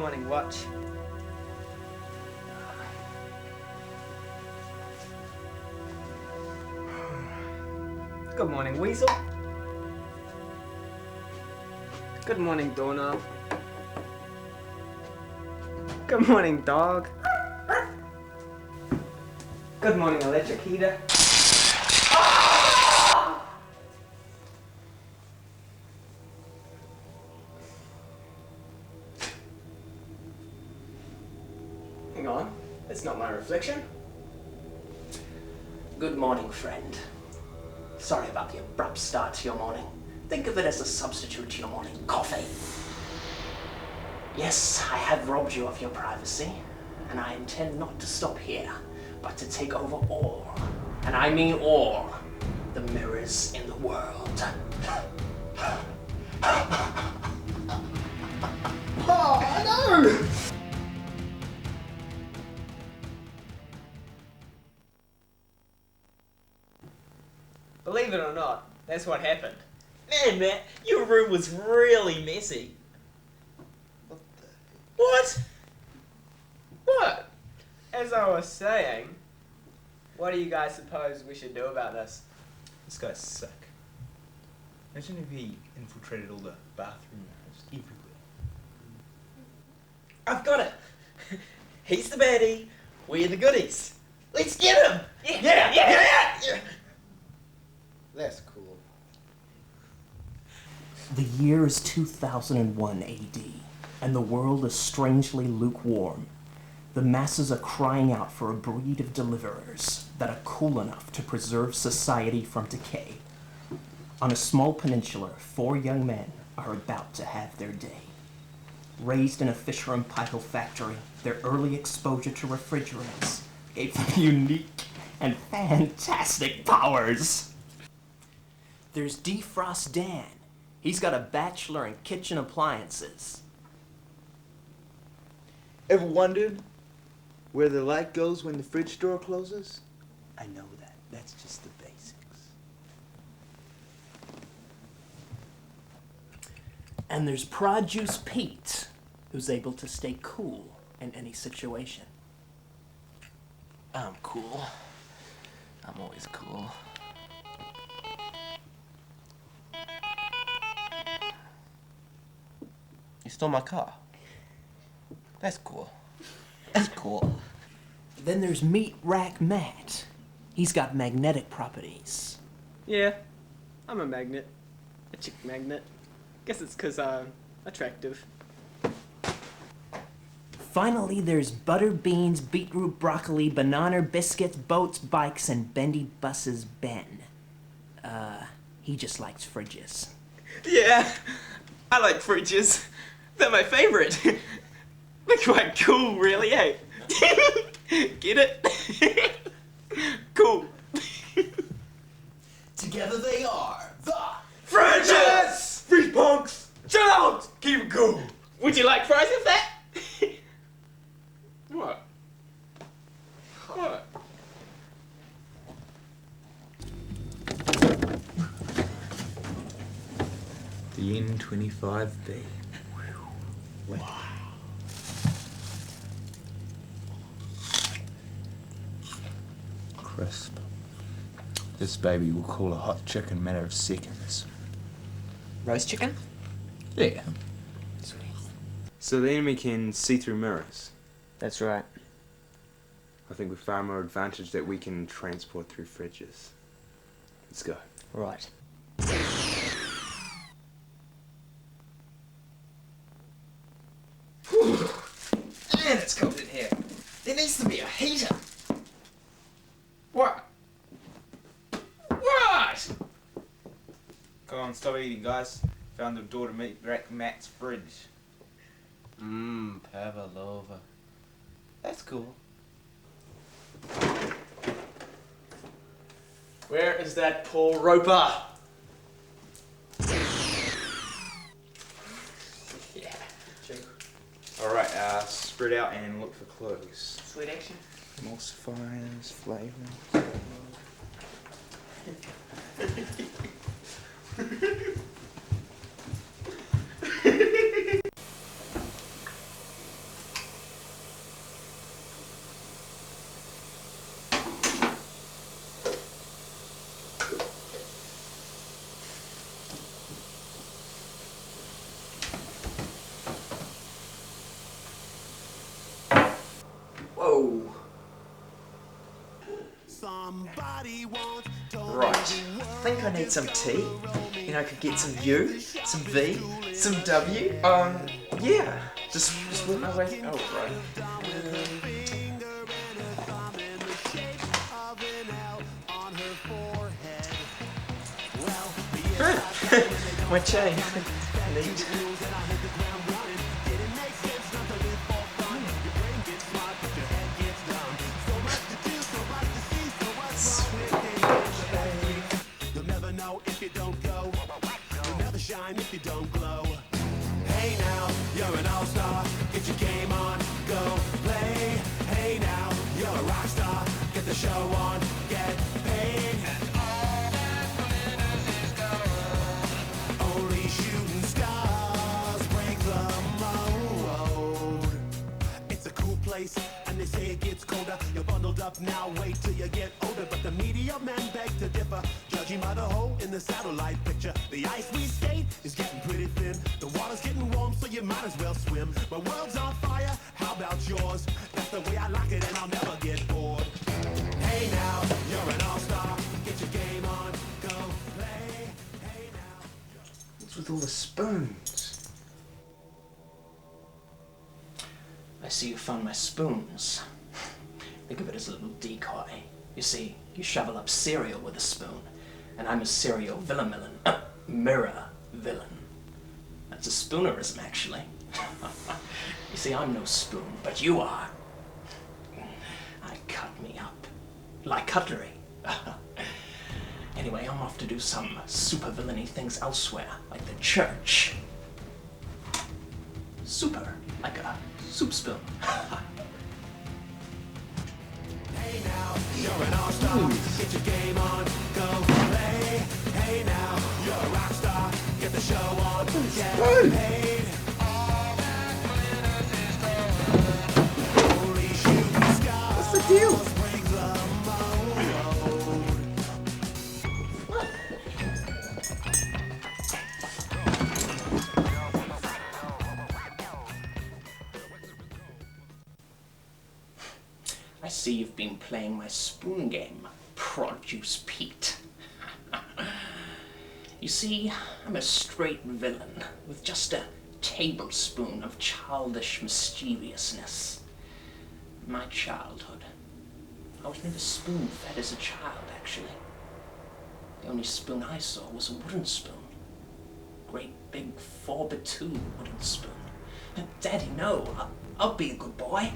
morning, Watch. Good morning, Weasel. Good morning, Doorknob. Good morning, Dog. Good morning, Electric Heater. Hang on, that's not my reflection. Good morning, friend. Sorry about the abrupt start to your morning. Think of it as a substitute to your morning coffee. Yes, I have robbed you of your privacy, and I intend not to stop here, but to take over all, and I mean all, the mirrors in the world. Oh, no! Believe it or not, that's what happened. Man, Matt, your room was really messy. What? What? As I was saying, what do you guys suppose we should do about this? This guy's sick. Imagine if he infiltrated all the bathroom mirrors everywhere. I've got it. He's the baddie, we're the goodies. Let's get him! Yeah! That's cool. The year is 2001 AD, and the world is strangely lukewarm. The masses are crying out for a breed of deliverers that are cool enough to preserve society from decay. On a small peninsula, 4 young men are about to have their day. Raised in a Fisher and Paykel factory, their early exposure to refrigerants gave them unique and fantastic powers. There's Defrost Dan. He's got a bachelor in kitchen appliances. Ever wondered where the light goes when the fridge door closes? I know that. That's just the basics. And there's Produce Pete, who's able to stay cool in any situation. I'm cool. I'm always cool. You stole my car. That's cool. That's cool. Then there's Meat Rack Matt. He's got magnetic properties. Yeah, I'm a magnet. A chick magnet. Guess it's 'cause I'm attractive. Finally, there's Butter Beans, Beetroot Broccoli, Banana Biscuits, Boats, Bikes, and Bendy Buses Ben. He just likes fridges. Yeah, I like fridges. They're my favorite. They're quite cool, really, eh? Get it? Cool. Together they are the Fridgets! Free punks! Chill out! Keep it cool. Would you like fries with that? What? What? The N25B. Wow. Crisp. This baby will cool a hot chicken in a matter of seconds. Roast chicken? Yeah. Sweet. So the enemy can see through mirrors. That's right. I think with far more advantage that we can transport through fridges. Let's go. Right. Man, it's cold in here. There needs to be a heater. What? What? Come on, stop eating, guys. Found the door to Meat Rack Matt's fridge. Pavlova. That's cool. Where is that Paul Roper? Yeah. Alright, spread out and look for clues. Sweet action. Emulsifiers, flavors. Right. I think I need some T. You know, I could get some U, some V, some W. Yeah. Just walk my way. Oh, right. My chain. Neat. You'll never know if you don't go. You'll never shine if you don't glow. Hey now, you're an all-star. Get your game on, go play. Hey now, you're a rock star. Get the show on, get paid. Only shooting stars break the mold. It's a cool place, and they say it gets colder. You're bundled up now, wait till you get older. But the media men beg to differ, judging by the hole in the satellite picture. The ice we skate is getting pretty thin. The water's getting warm, so you might as well swim. My world's on fire, how about yours? That's the way I like it, and I'll never get bored. Hey now, you're an all-star. Get your game on, go play. Hey now. What's with all the spoons? I see you found my spoons. Think of it as a little decoy. You see, you shovel up cereal with a spoon, and I'm a cereal villain. Mirror villain. That's a spoonerism, actually. You see, I'm no spoon, but you are. I cut me up. Like cutlery. Anyway, I'm off to do some super villainy things elsewhere, like the church. Super, like a soup spoon. Hey now, you're an all-star. Get your game on, go play. Hey now, you're a rock star. Get the show on, get paid. Only shooting stars. What's the deal? Break the mold. I see you've been playing my spoon game, Produce Pete. You see, I'm a straight villain with just a tablespoon of childish mischievousness. My childhood. I was never spoon-fed as a child, actually. The only spoon I saw was a wooden spoon. Great big 4x2 wooden spoon. Daddy, no, I'll be a good boy.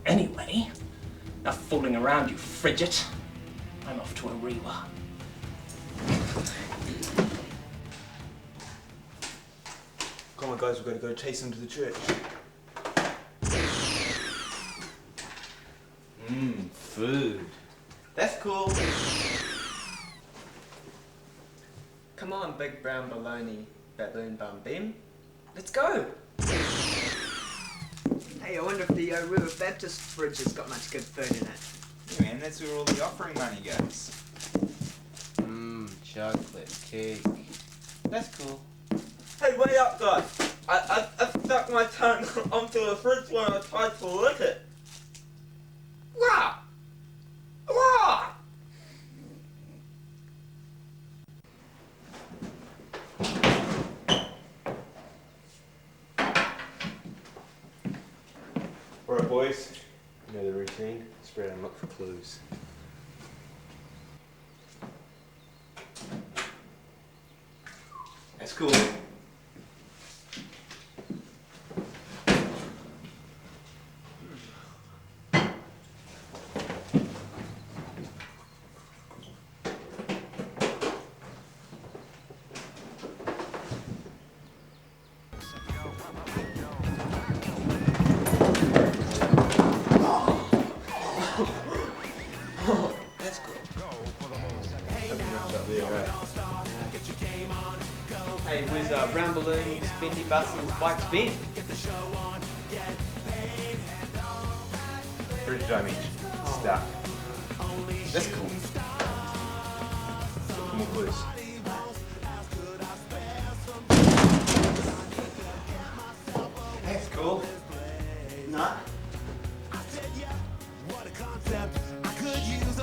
Anyway, enough fooling around, you Fridget. I'm off to a rewa. Come on, guys, we've got to go chase them to the church. Food. That's cool. Come on, big brown baloney, baboon bum bim. Let's go! Hey, I wonder if the River Baptist fridge has got much good food in it. Yeah, man, that's where all the offering money goes. Chocolate cake. That's cool. Hey, wait up, guys. I stuck my tongue onto the fridge when I tried to lick it. Wow! Wow! Alright, boys. You know the routine. Spread and look for clues. That's cool. Hey, where's brown balloons, bendy buses, bikes Ben? Fridge damage. Stuck. That's cool. More clues. That's cool. Nah. What a concept. I could use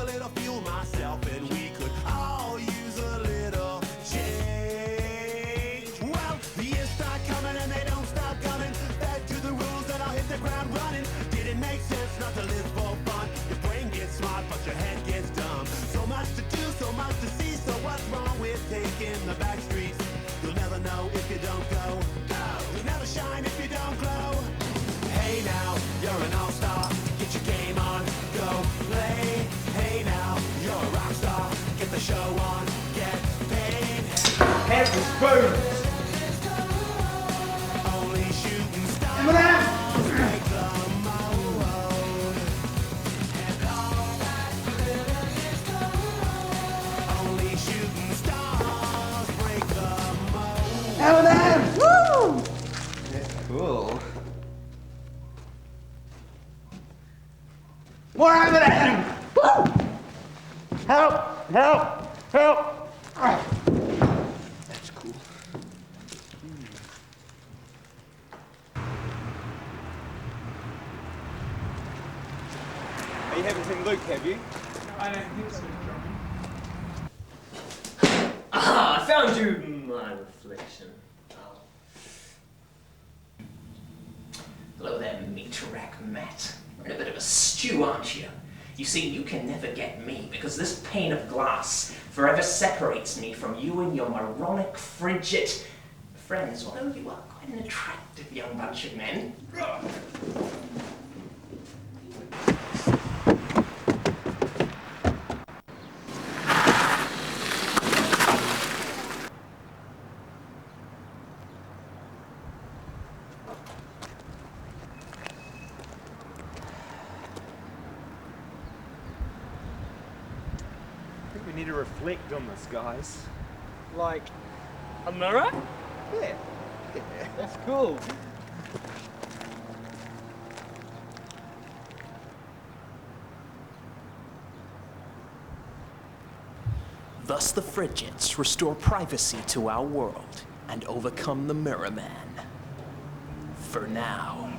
spoons. Only shooting stars break the mold. And all that glitters is gold. Only shooting stars break the mold. Woo! Cool. More M&M! Woo! Help! Help! Help! That's cool. You haven't seen Luke, have you? I don't think so, John. Ah, I found you, my reflection. Oh. Hello there, meat rack Matt. We're in a bit of a stew, aren't you? You see, you can never get me because this pane of glass forever separates me from you and your moronic Fridget friends. Although you are quite an attractive young bunch of men. I think we need to reflect on this, guys. Like a mirror? Yeah. That's cool. Thus the Fridgets restore privacy to our world and overcome the Mirror Man. For now.